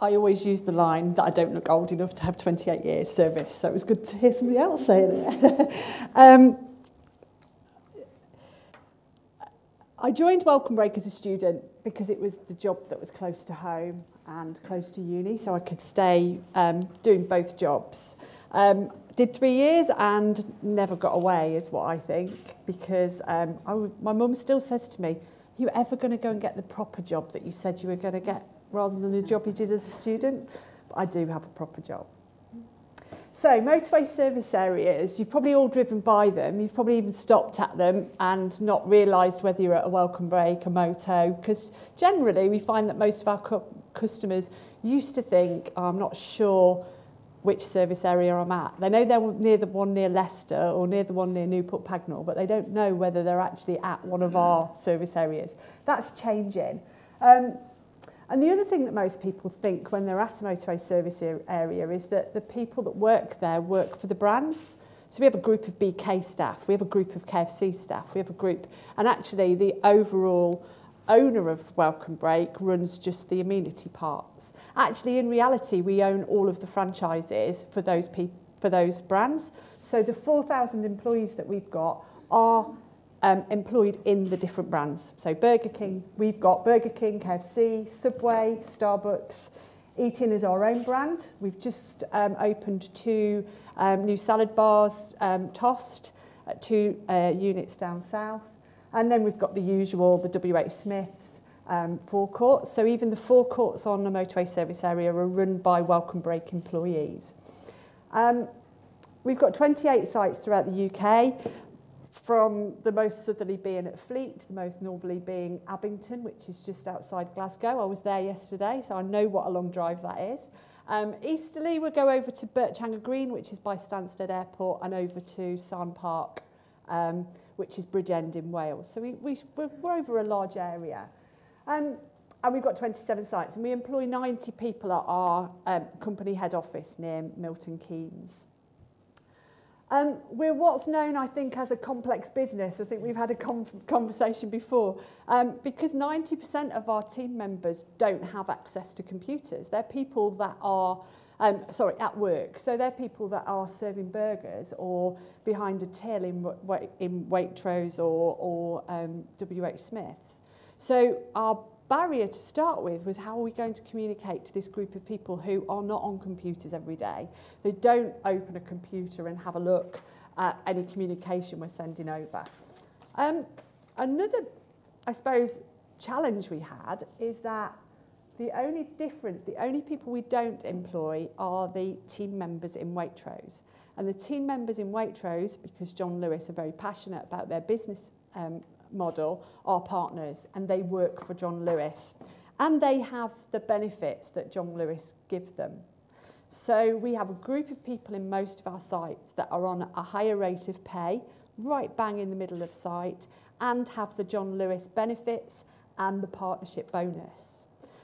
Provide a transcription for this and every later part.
I always use the line that I don't look old enough to have 28 years service, so it was good to hear somebody else saying it. I joined Welcome Break as a student because it was the job that was close to home and close to uni, so I could stay doing both jobs. Did 3 years and never got away, is what I think, because my mum still says to me, "Are you ever going to go and get the proper job that you said you were going to get rather than the job you did as a student?" But I do have a proper job. So motorway service areas, you've probably all driven by them, you've probably even stopped at them and not realised whether you're at a Welcome Break, a moto, because generally we find that most of our customers used to think, "Oh, I'm not sure which service area I'm at." They know they're near the one near Leicester or near the one near Newport Pagnell, but they don't know whether they're actually at one of our service areas. That's changing. And the other thing that most people think when they're at a motorway service area is that the people that work there work for the brands. So we have a group of BK staff, we have a group of KFC staff, we have a group, and actually the overall owner of Welcome Break runs just the amenity parts. Actually, in reality, we own all of the franchises for those brands. So the 4,000 employees that we've got are employed in the different brands. So Burger King, we've got Burger King, KFC, Subway, Starbucks. Eating is our own brand. We've just opened 2 new salad bars, Tossed, at 2 units down south. And then we've got the usual, the WH Smiths forecourts. So even the forecourts on the motorway service area are run by Welcome Break employees. We've got 28 sites throughout the UK, from the most southerly being at Fleet, the most northerly being Abington, which is just outside Glasgow. I was there yesterday, so I know what a long drive that is. Easterly, we'll go over to Birchhanger Green, which is by Stansted Airport, and over to Sarn Park, which is Bridgend in Wales. So we're over a large area. And we've got 27 sites, and we employ 90 people at our company head office near Milton Keynes. We're what's known, I think, as a complex business. I think we've had a conversation before, because 90% of our team members don't have access to computers. They're people that are, at work. So they're people that are serving burgers or behind a till in Waitrose or WH Smiths. So our barrier to start with was, how are we going to communicate to this group of people who are not on computers every day? They don't open a computer and have a look at any communication we're sending over. Another, I suppose, challenge we had is that the only people we don't employ are the team members in Waitrose. And the team members in Waitrose, because John Lewis are very passionate about their business model, are partners, and they work for John Lewis, and they have the benefits that John Lewis give them. So we have a group of people in most of our sites that are on a higher rate of pay, right bang in the middle of site, and have the John Lewis benefits and the partnership bonus.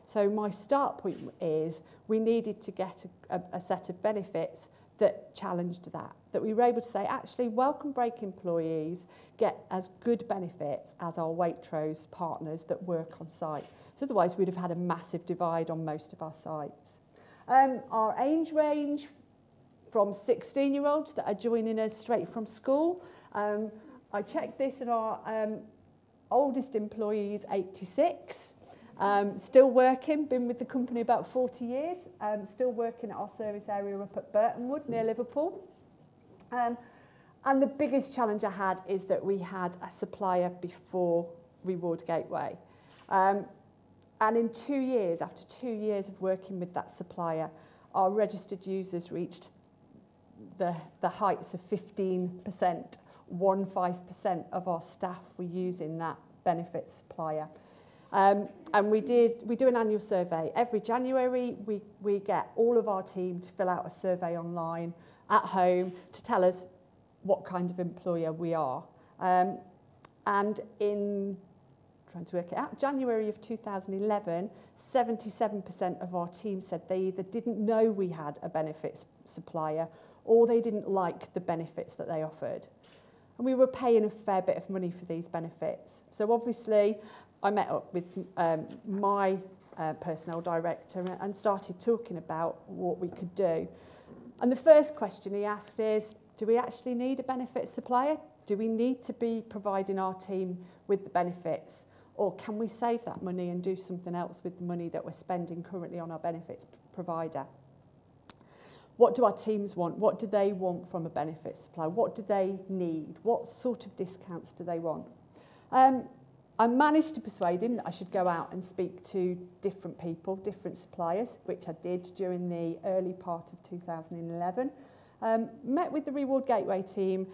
So my start point is we needed to get a set of benefits that challenged that we were able to say, actually, Welcome Break employees get as good benefits as our Waitrose partners that work on site. So otherwise, we'd have had a massive divide on most of our sites. Our age range from 16-year-olds that are joining us straight from school. I checked this, and our oldest employee is 86. Still working, been with the company about 40 years, still working at our service area up at Burtonwood near Liverpool. And the biggest challenge I had is that we had a supplier before Reward Gateway. And in 2 years, after 2 years of working with that supplier, our registered users reached the heights of 15%. 15% of our staff were using that benefit supplier. And we do an annual survey. Every January, we get all of our team to fill out a survey online at home to tell us what kind of employer we are. And in, trying to work it out, January of 2011, 77% of our team said they either didn't know we had a benefits supplier or they didn't like the benefits that they offered. And we were paying a fair bit of money for these benefits. So obviously, I met up with my personnel director and started talking about what we could do. And the first question he asked is, do we actually need a benefits supplier? Do we need to be providing our team with the benefits? Or can we save that money and do something else with the money that we're spending currently on our benefits provider? What do our teams want? What do they want from a benefits supplier? What do they need? What sort of discounts do they want? I managed to persuade him that I should go out and speak to different people, different suppliers, which I did during the early part of 2011. Met with the Reward Gateway team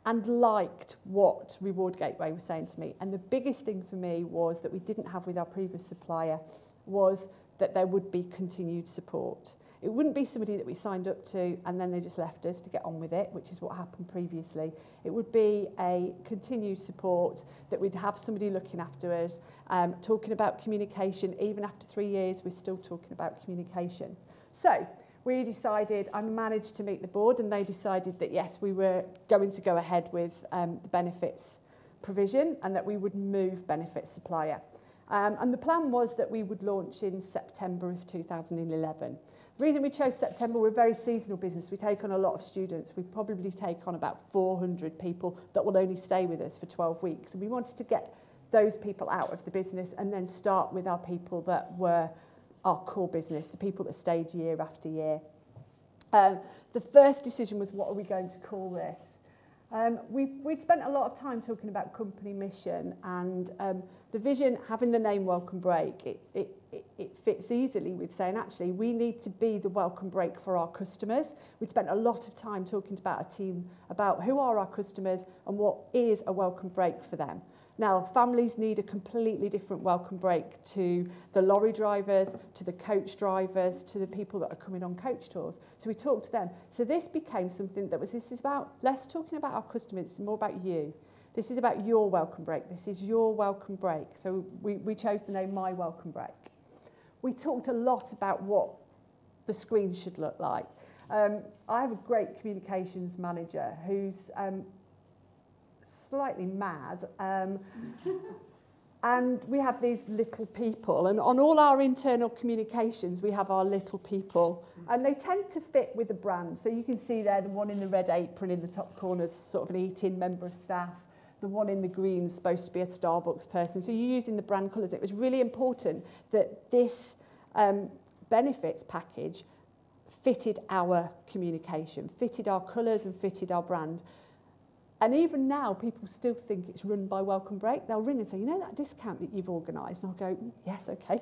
and liked what Reward Gateway was saying to me. And the biggest thing for me was that we didn't have with our previous supplier was that there would be continued support. It wouldn't be somebody that we signed up to and then they just left us to get on with it, which is what happened previously. It would be a continued support, that we'd have somebody looking after us, talking about communication. Even after 3 years, we're still talking about communication. So we decided, I managed to meet the board and they decided that yes, we were going to go ahead with the benefits provision and that we would move benefits supplier. And the plan was that we would launch in September of 2011. The reason we chose September, we're a very seasonal business. We take on a lot of students. We probably take on about 400 people that will only stay with us for 12 weeks. And we wanted to get those people out of the business and then start with our people that were our core business, the people that stayed year after year. The first decision was, what are we going to call this? We'd spent a lot of time talking about company mission and the vision, having the name Welcome Break, it fits easily with saying, actually, we need to be the welcome break for our customers. We'd spent a lot of time talking about a team, about who are our customers and what is a welcome break for them. Now, families need a completely different welcome break to the lorry drivers, to the coach drivers, to the people that are coming on coach tours. So we talked to them. So this became something that was, this is about less talking about our customers, it's more about you. This is about your welcome break. This is your welcome break. So we chose the name My Welcome Break. We talked a lot about what the screen should look like. I have a great communications manager who's slightly mad, and we have these little people, and on all our internal communications we have our little people, and they tend to fit with the brand. So you can see there the one in the red apron in the top corner is sort of an eat-in member of staff. The one in the green is supposed to be a Starbucks person. So you're using the brand colours. It was really important that this benefits package fitted our communication, fitted our colours and fitted our brand. And even now, people still think it's run by Welcome Break. They'll ring and say, you know that discount that you've organised? And I'll go, yes, okay,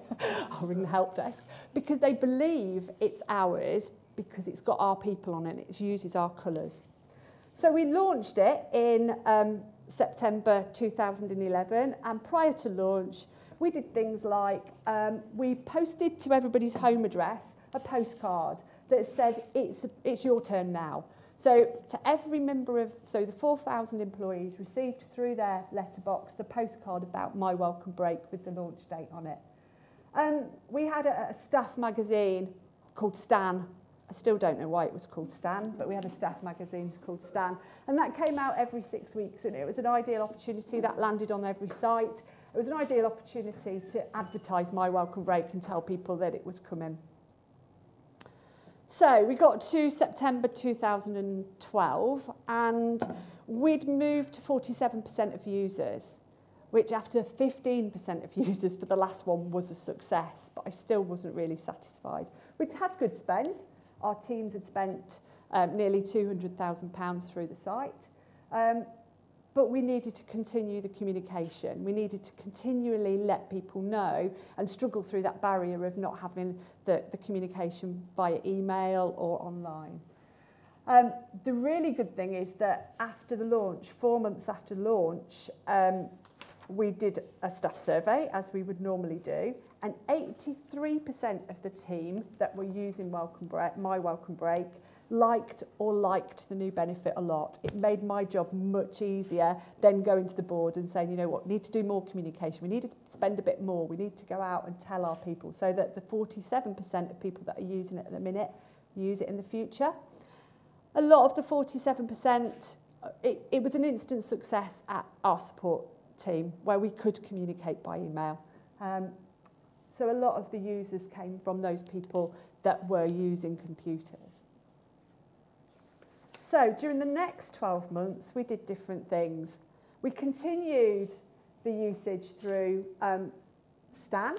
I'll ring the help desk. Because they believe it's ours, because it's got our people on it, and it uses our colours. So we launched it in September 2011, and prior to launch, we did things like, we posted to everybody's home address a postcard that said, it's your turn now. So to every member of, so the 4,000 employees received through their letterbox the postcard about My Welcome Break with the launch date on it. We had a staff magazine called Stan. I still don't know why it was called Stan, but we had a staff magazine called Stan. And that came out every 6 weeks, and it was an ideal opportunity that landed on every site. It was an ideal opportunity to advertise My Welcome Break and tell people that it was coming. So we got to September 2012 and we'd moved to 47% of users, which after 15% of users for the last one was a success, but I still wasn't really satisfied. We'd had good spend. Our teams had spent nearly £200,000 through the site, but we needed to continue the communication. We needed to continually let people know and struggle through that barrier of not having the communication via email or online. The really good thing is that after the launch, 4 months after launch, we did a staff survey, as we would normally do, and 83% of the team that were using My Welcome Break liked the new benefit a lot. It made my job much easier than going to the board and saying, you know what, we need to do more communication. We need to spend a bit more. We need to go out and tell our people, so that the 47% of people that are using it at the minute use it in the future. A lot of the 47%, it was an instant success at our support team where we could communicate by email. So a lot of the users came from those people that were using computers. So during the next 12 months, we did different things. We continued the usage through Stan,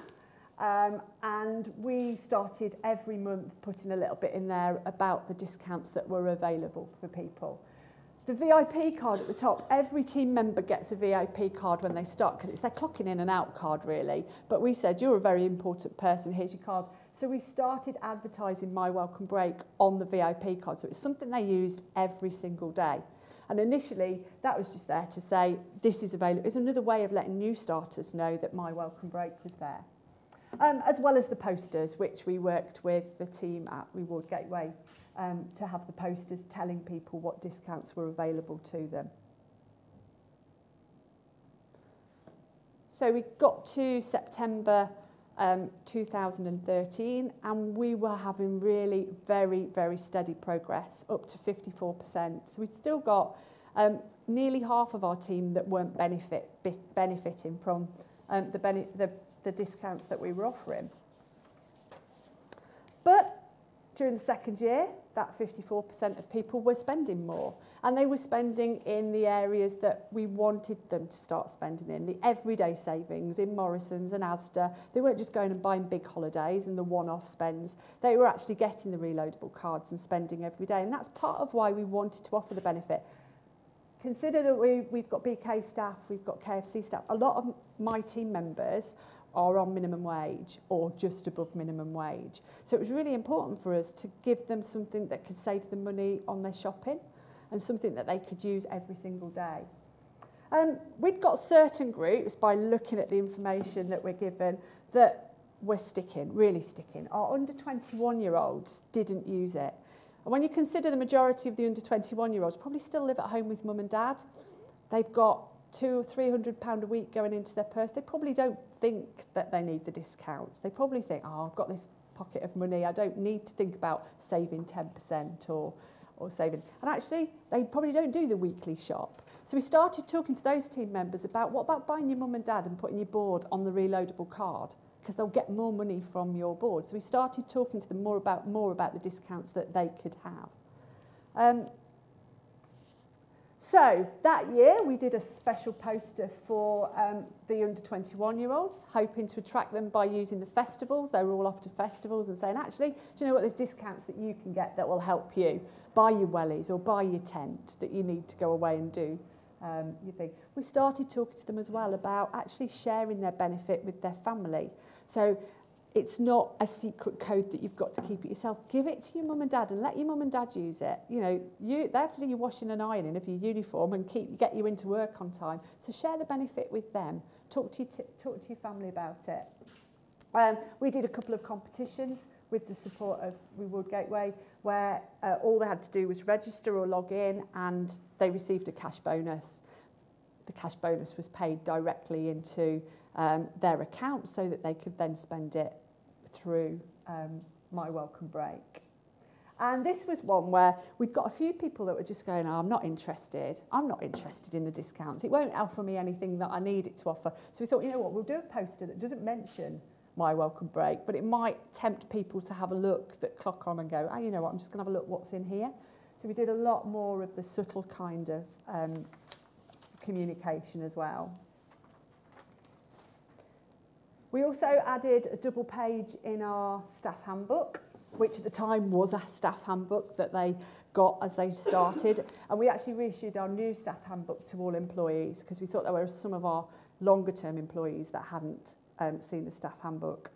and we started every month putting a little bit in there about the discounts that were available for people. The VIP card at the top, every team member gets a VIP card when they start because it's their clocking in and out card really. But we said, you're a very important person, here's your card. So we started advertising My Welcome Break on the VIP card. So it's something they used every single day. And initially, that was just there to say, this is available. It's another way of letting new starters know that My Welcome Break was there. As well as the posters, which we worked with the team at Reward Gateway to have the posters telling people what discounts were available to them. So we got to September 2013, and we were having really very, very steady progress, up to 54%. So we'd still got nearly half of our team that weren't benefiting from the discounts that we were offering. But during the second year, that 54% of people were spending more. And they were spending in the areas that we wanted them to start spending in, the everyday savings in Morrison's and Asda. They weren't just going and buying big holidays and the one-off spends. They were actually getting the reloadable cards and spending every day. And that's part of why we wanted to offer the benefit. Consider that we've got BK staff, we've got KFC staff. A lot of my team members are on minimum wage or just above minimum wage. So it was really important for us to give them something that could save them money on their shopping and something that they could use every single day. We'd got certain groups, by looking at the information that we're given, that were sticking, really sticking. Our under 21-year-olds didn't use it. And when you consider the majority of the under 21-year-olds probably still live at home with mum and dad, they've got £200 or £300 a week going into their purse, they probably don't think that they need the discounts. They probably think, oh, I've got this pocket of money, I don't need to think about saving 10% or saving. And actually, they probably don't do the weekly shop. So we started talking to those team members about, what about buying your mum and dad and putting your board on the reloadable card? Because they'll get more money from your board. So we started talking to them more about the discounts that they could have. So that year we did a special poster for the under 21-year-olds, hoping to attract them by using the festivals. They were all off to festivals and saying, actually, do you know what, there's discounts that you can get that will help you buy your wellies or buy your tent that you need to go away and do your thing. We started talking to them as well about actually sharing their benefit with their family. So it's not a secret code that you've got to keep it yourself. Give it to your mum and dad and let your mum and dad use it. You know, they have to do your washing and ironing of your uniform and get you into work on time. So share the benefit with them. Talk to your family about it. We did a couple of competitions with the support of Reward Gateway, where all they had to do was register or log in, and they received a cash bonus. The cash bonus was paid directly into their account so that they could then spend it through My Welcome Break. And this was one where we'd got a few people that were just going, oh, I'm not interested in the discounts. It won't offer me anything that I need it to offer. So we thought, you know what, we'll do a poster that doesn't mention My Welcome Break, but it might tempt people to have a look, that clock on and go, oh, you know what, I'm just going to have a look what's in here. So we did a lot more of the subtle kind of communication as well. We also added a double page in our staff handbook, which at the time was a staff handbook that they got as they started. And we actually reissued our new staff handbook to all employees because we thought there were some of our longer term employees that hadn't seen the staff handbook.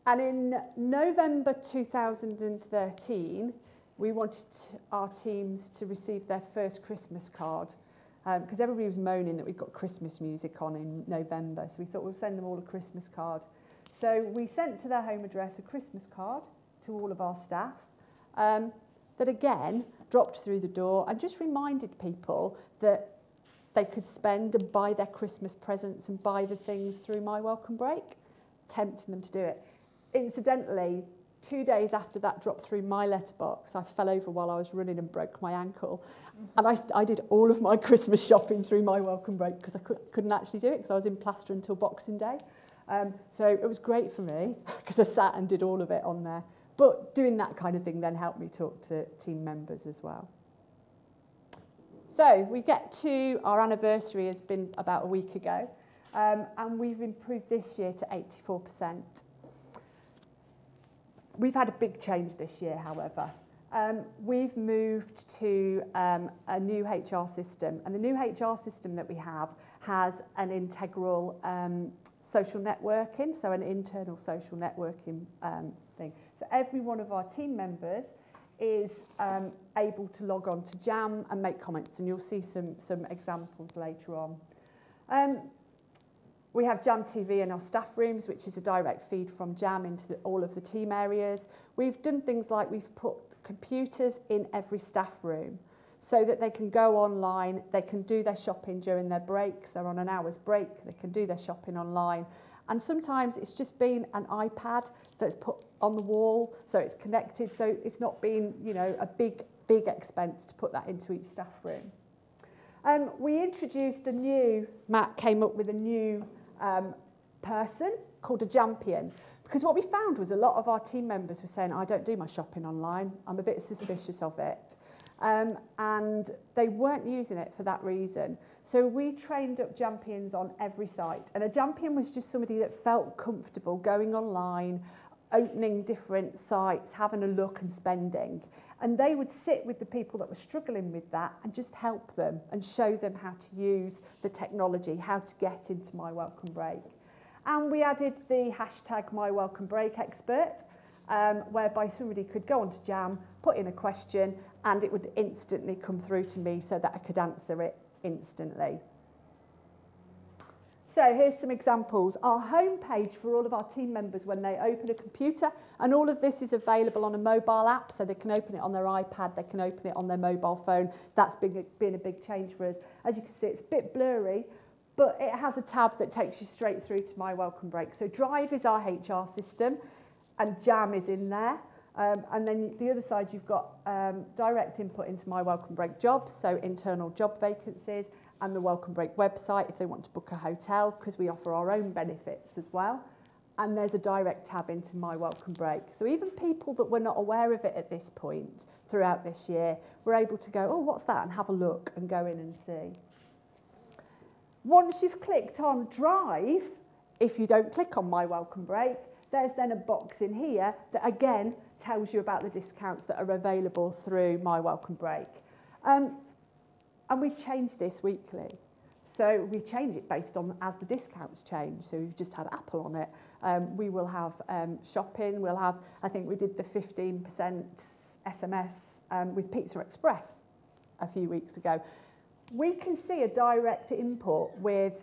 And in November 2013, we wanted our teams to receive their first Christmas card. Because everybody was moaning that we'd got Christmas music on in November, so we thought we'll send them all a Christmas card. So we sent to their home address a Christmas card to all of our staff that again dropped through the door and just reminded people that they could spend and buy their Christmas presents and buy the things through My Welcome Break, tempting them to do it. Incidentally, 2 days after that dropped through my letterbox, I fell over while I was running and broke my ankle. And I did all of my Christmas shopping through My Welcome Break because I couldn't actually do it because I was in plaster until Boxing Day. So it was great for me because I sat and did all of it on there. But doing that kind of thing then helped me talk to team members as well. So we get to our anniversary has been about a week ago, and we've improved this year to 84%. We've had a big change this year, however. We've moved to a new HR system, and the new HR system that we have has an integral social networking, so an internal social networking thing. So every one of our team members is able to log on to Jam and make comments, and you'll see some examples later on. We have Jam TV in our staff rooms, which is a direct feed from Jam into all of the team areas. We've done things like we've put computers in every staff room so that they can go online, they can do their shopping during their breaks, they're on an hour's break, they can do their shopping online. And sometimes it's just been an iPad that's put on the wall, so it's connected, so it's not been, you know, a big expense to put that into each staff room. We introduced Matt came up with a new person called a Jampion, because what we found was a lot of our team members were saying, I don't do my shopping online, I'm a bit suspicious of it. And they weren't using it for that reason. So we trained up Jampions on every site. And a Jampion was just somebody that felt comfortable going online, opening different sites, having a look and spending. And they would sit with the people that were struggling with that and just help them and show them how to use the technology, how to get into My Welcome Break. And we added the hashtag My Welcome Break expert, whereby somebody could go onto Jam, put in a question, and it would instantly come through to me so that I could answer it instantly. So here's some examples. Our homepage for all of our team members when they open a computer, and all of this is available on a mobile app, so they can open it on their iPad, they can open it on their mobile phone. That's been a big change for us. As you can see, it's a bit blurry, but it has a tab that takes you straight through to My Welcome Break. So Drive is our HR system, and Jam is in there. And then the other side, you've got direct input into My Welcome Break jobs, so internal job vacancies, and the Welcome Break website if they want to book a hotel, because we offer our own benefits as well. And there's a direct tab into My Welcome Break. So even people that were not aware of it at this point throughout this year were able to go, oh, what's that? And have a look and go in and see. Once you've clicked on Drive, if you don't click on My Welcome Break, there's then a box in here that again tells you about the discounts that are available through My Welcome Break. And we change this weekly. So we change it based on as the discounts change. So we've just had Apple on it. We will have shopping. We'll have, I think we did the 15% SMS with Pizza Express a few weeks ago. We can see a direct import with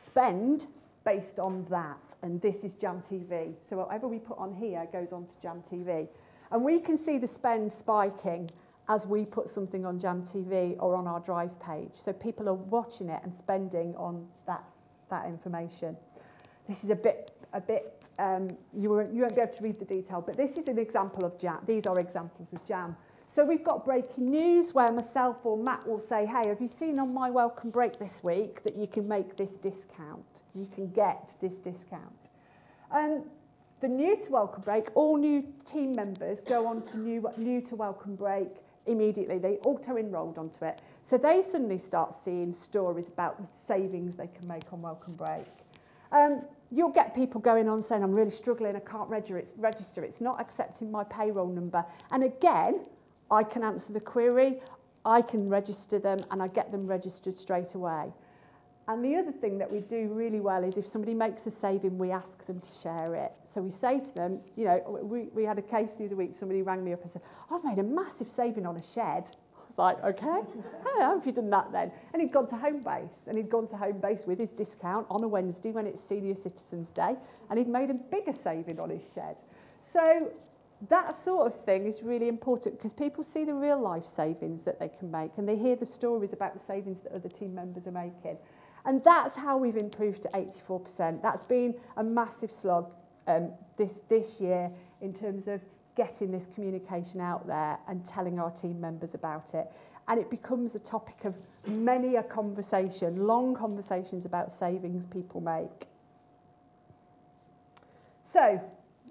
spend based on that, and this is Jam TV. So whatever we put on here goes on to Jam TV. And we can see the spend spiking as we put something on Jam TV or on our Drive page. So people are watching it and spending on that information. This is a bit you won't be able to read the detail, but this is an example of Jam. These are examples of Jam. So we've got breaking news where myself or Matt will say, hey, have you seen on My Welcome Break this week that you can make this discount? You can get this discount. The new to Welcome Break, all new team members go on to new to Welcome Break immediately. They auto-enrolled onto it. So they suddenly start seeing stories about the savings they can make on Welcome Break. You'll get people going on saying, I'm really struggling, I can't register, it's not accepting my payroll number. And again, I can answer the query, I can register them, and I get them registered straight away. And the other thing that we do really well is if somebody makes a saving, we ask them to share it. So we say to them, you know, we had a case the other week, somebody rang me up and said, I've made a massive saving on a shed. I was like, okay, how have you done that then? And he'd gone to Homebase, and he'd gone to Homebase with his discount on a Wednesday when it's Senior Citizens Day, and he'd made a bigger saving on his shed. So that sort of thing is really important because people see the real life savings that they can make, and they hear the stories about the savings that other team members are making. And that's how we've improved to 84%. That's been a massive slog this year in terms of getting this communication out there and telling our team members about it. And it becomes a topic of many a conversation, long conversations about savings people make. So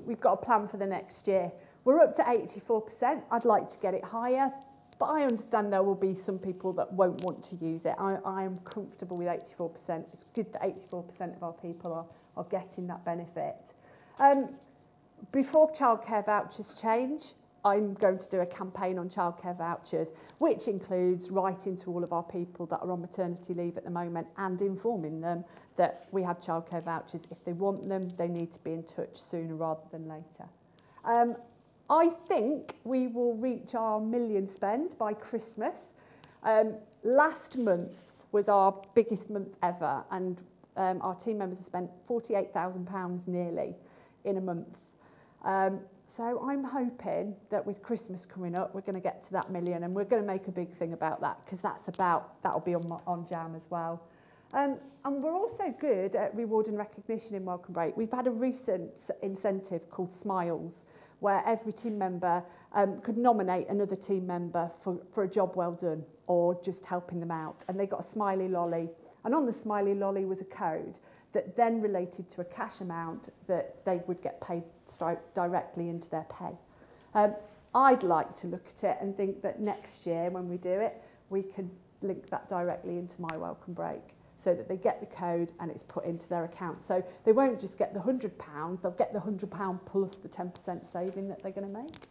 we've got a plan for the next year. We're up to 84%. I'd like to get it higher, but I understand there will be some people that won't want to use it. I am comfortable with 84%. It's good that 84% of our people are getting that benefit. Before childcare vouchers change, I'm going to do a campaign on childcare vouchers, which includes writing to all of our people that are on maternity leave at the moment and informing them that we have childcare vouchers. If they want them, they need to be in touch sooner rather than later. I think we will reach our $1 million spend by Christmas. Last month was our biggest month ever, and our team members have spent £48,000 nearly in a month. So I'm hoping that with Christmas coming up, we're going to get to that $1 million, and we're going to make a big thing about that, because that'll be on Jam as well. And we're also good at reward and recognition in Welcome Break. We've had a recent incentive called Smiles, where every team member could nominate another team member for a job well done or just helping them out. And they got a smiley lolly. And on the smiley lolly was a code that then related to a cash amount that they would get paid directly into their pay. I'd like to look at it and think that next year when we do it, we can link that directly into My Welcome Break, so that they get the code and it's put into their account. So they won't just get the £100, they'll get the £100 plus the 10% saving that they're going to make.